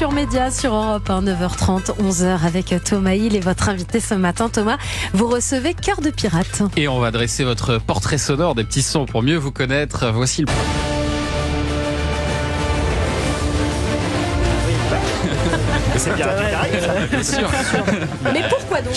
Culture Média sur Europe 1, 9h30, 11h avec Thomas Hill et votre invité ce matin. Thomas, vous recevez Cœur de Pirate. Et on va dresser votre portrait sonore des petits sons pour mieux vous connaître. Voici le... C'est Pirates des Caraïbes, ça. Bien sûr. Mais pourquoi donc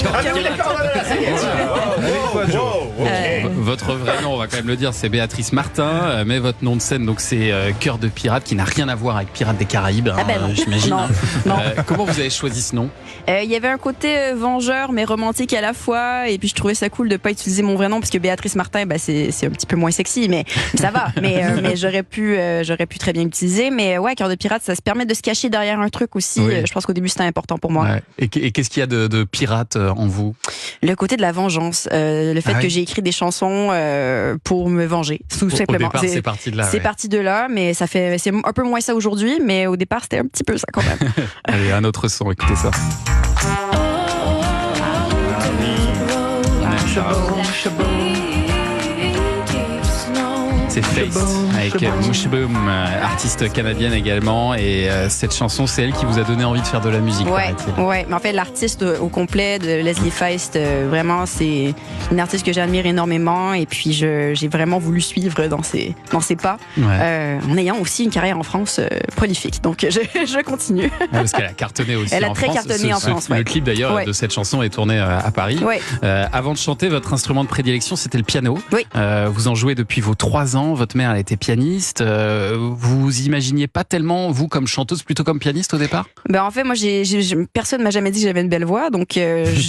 Votre vrai nom, on va quand même le dire, c'est Béatrice Martin, mais votre nom de scène, donc c'est Cœur de Pirate, qui n'a rien à voir avec Pirates des Caraïbes, hein, j'imagine. Non, non. Comment vous avez choisi ce nom? Il y avait un côté vengeur mais romantique à la fois, et puis je trouvais ça cool de pas utiliser mon vrai nom parce que Béatrice Martin, c'est un petit peu moins sexy, mais ça va. Mais j'aurais pu très bien l'utiliser. Mais ouais, Cœur de Pirate, ça se permet de se cacher derrière un truc aussi. Oui. Je pense qu'au début c'était important pour moi. Ouais. Et qu'est-ce qu'il y a de pirate en vous? Le côté de la vengeance, le fait que j'ai écrit des chansons pour me venger, tout simplement. Au départ, c'est parti de là. C'est parti de là, mais c'est un peu moins ça aujourd'hui, mais au départ c'était un petit peu ça quand même. Allez, un autre son, écoutez ça. C'est Face avec Mouche Boom, artiste canadienne également, et cette chanson, c'est elle qui vous a donné envie de faire de la musique. Ouais, mais en fait l'artiste au complet de Leslie Feist, vraiment c'est une artiste que j'admire énormément, et puis j'ai vraiment voulu suivre dans ses pas, en ayant aussi une carrière en France prolifique, donc je continue. Parce qu'elle a cartonné aussi. Elle a très cartonné en France. Le clip d'ailleurs de cette chanson est tourné à Paris. Avant de chanter, votre instrument de prédilection c'était le piano. Vous en jouez depuis vos 3 ans. Votre mère, elle était pianiste. Vous imaginiez pas tellement, vous, comme chanteuse, plutôt comme pianiste au départ? En fait, moi, personne m'a jamais dit que j'avais une belle voix. Donc,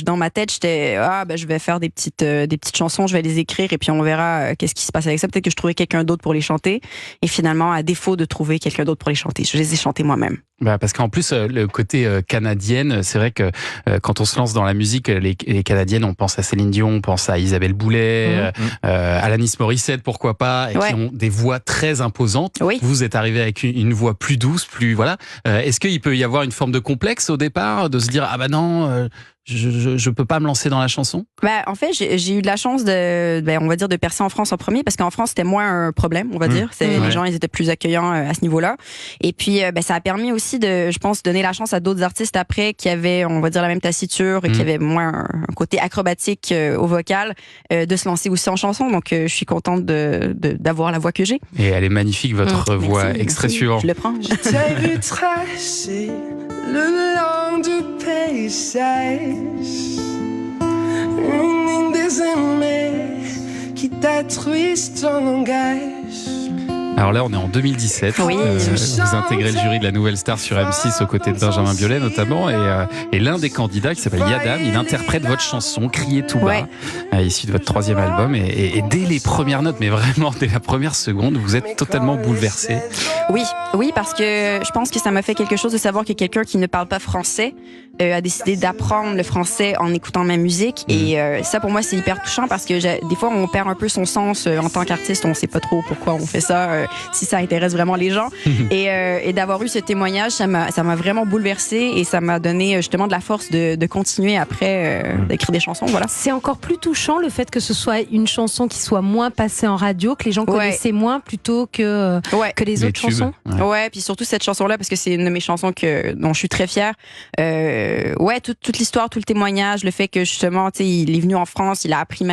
dans ma tête, j'étais, je vais faire des petites chansons, je vais les écrire et puis on verra qu'est-ce qui se passe avec ça. Peut-être que je trouverai quelqu'un d'autre pour les chanter. Et finalement, à défaut de trouver quelqu'un d'autre pour les chanter, je les ai chantés moi-même. Parce qu'en plus, le côté canadienne, c'est vrai que quand on se lance dans la musique, les Canadiennes, on pense à Céline Dion, on pense à Isabelle Boulay, Alanis Morissette, pourquoi pas, et qui ont des voix très imposantes. Vous êtes arrivé avec une voix plus douce, plus voilà. Est-ce qu'il peut y avoir une forme de complexe au départ, de se dire non, je peux pas me lancer dans la chanson? En fait, j'ai eu de la chance on va dire, de percer en France en premier, parce qu'en France c'était moins un problème, on va dire. Les gens, ils étaient plus accueillants à ce niveau-là. Et puis ça a permis aussi de, je pense, donner la chance à d'autres artistes après qui avaient, on va dire, la même taciture, qui avaient moins un côté acrobatique au vocal, de se lancer aussi en chanson. Donc je suis contente d'avoir la voix que j'ai. Et elle est magnifique, votre voix. Merci, extrait suivant. Je le prends. Je t'ai vu tracer le long du paysage, une ligne désaimée qui détruit ton langage. Alors là, on est en 2017. Vous intégrez le jury de la Nouvelle Star sur M6 aux côtés de Benjamin Biolay notamment. Et l'un des candidats, qui s'appelle Yadam, il interprète votre chanson Crier tout bas, issue de votre 3e album. Et dès les premières notes, mais vraiment dès la première seconde, vous êtes totalement bouleversé. Oui, parce que je pense que ça m'a fait quelque chose de savoir que quelqu'un qui ne parle pas français a décidé d'apprendre le français en écoutant ma musique. Et ça, pour moi, c'est hyper touchant, parce que des fois, on perd un peu son sens en tant qu'artiste. On sait pas trop pourquoi on fait ça, si ça intéresse vraiment les gens. Et d'avoir eu ce témoignage, ça m'a vraiment bouleversée, et ça m'a donné justement de la force de continuer après d'écrire des chansons. Voilà. C'est encore plus touchant le fait que ce soit une chanson qui soit moins passée en radio, que les gens connaissaient moins plutôt que les autres chansons. Puis surtout cette chanson-là, parce que c'est une de mes chansons dont je suis très fière. Toute l'histoire, tout le témoignage, le fait que justement, il est venu en France, il a appris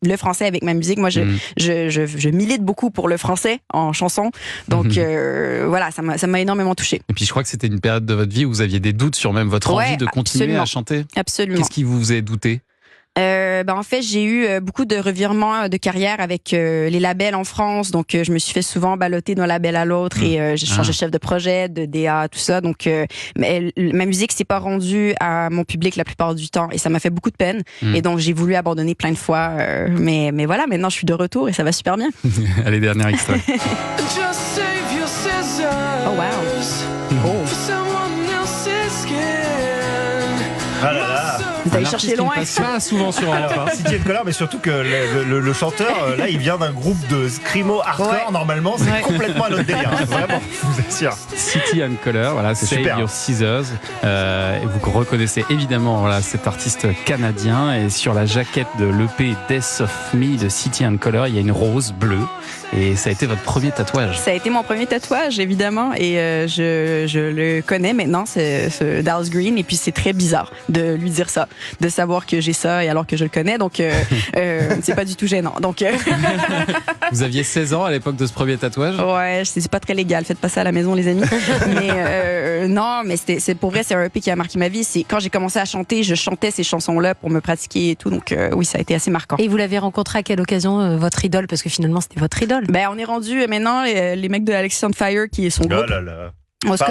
le français avec ma musique. Moi, je milite beaucoup pour le français en chanson. Donc, ça m'a énormément touchée. Et puis, je crois que c'était une période de votre vie où vous aviez des doutes sur même votre envie de continuer à chanter. Absolument. Qu'est-ce qui vous faisait douter? En fait, j'ai eu beaucoup de revirements de carrière avec les labels en France. Donc, je me suis fait souvent balloter d'un label à l'autre, et j'ai changé de chef de projet, de DA, tout ça. Donc, ma musique s'est pas rendue à mon public la plupart du temps, et ça m'a fait beaucoup de peine. Et donc, j'ai voulu abandonner plein de fois. Mais voilà, maintenant, je suis de retour et ça va super bien. Allez, dernier extrait. Oh, wow. Ah là là. Vous allez chercher loin. Passe pas souvent sur Europe. City & Colour, mais surtout que le chanteur, là, il vient d'un groupe de scrimo hardcore. Normalement, c'est complètement un autre délire. Vraiment, je vous assure. City & Colour, voilà, c'est Save Your Scissors. Et vous reconnaissez évidemment cet artiste canadien. Et sur la jaquette de l'EP Death of Me de City & Colour, il y a une rose bleue. Et ça a été votre premier tatouage. Ça a été mon premier tatouage, évidemment, et je le connais maintenant, ce Dallas Green, et puis c'est très bizarre de lui dire ça, de savoir que j'ai ça et alors que je le connais, donc c'est pas du tout gênant. Donc Vous aviez 16 ans à l'époque de ce premier tatouage? Ouais, c'est pas très légal, faites pas ça à la maison, les amis. Mais non, mais c'est pour vrai, c'est un EP qui a marqué ma vie. C'est quand j'ai commencé à chanter, je chantais ces chansons-là pour me pratiquer et tout, donc oui, ça a été assez marquant. Et vous l'avez rencontré à quelle occasion, votre idole, parce que finalement c'était votre idole? Ben, on est rendu maintenant les mecs de Alexis on Fire qui est son groupe. Oh là là. On se on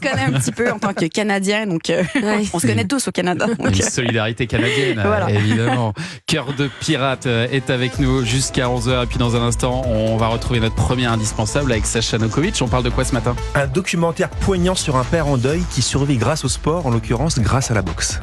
connaît un petit peu en tant que Canadien, donc on se connaît tous au Canada. Une solidarité canadienne, voilà. Évidemment. Cœur de pirate est avec nous jusqu'à 11h. Et puis dans un instant, on va retrouver notre premier indispensable avec Sacha Nokovic. On parle de quoi ce matin? Un documentaire poignant sur un père en deuil qui survit grâce au sport, en l'occurrence grâce à la boxe.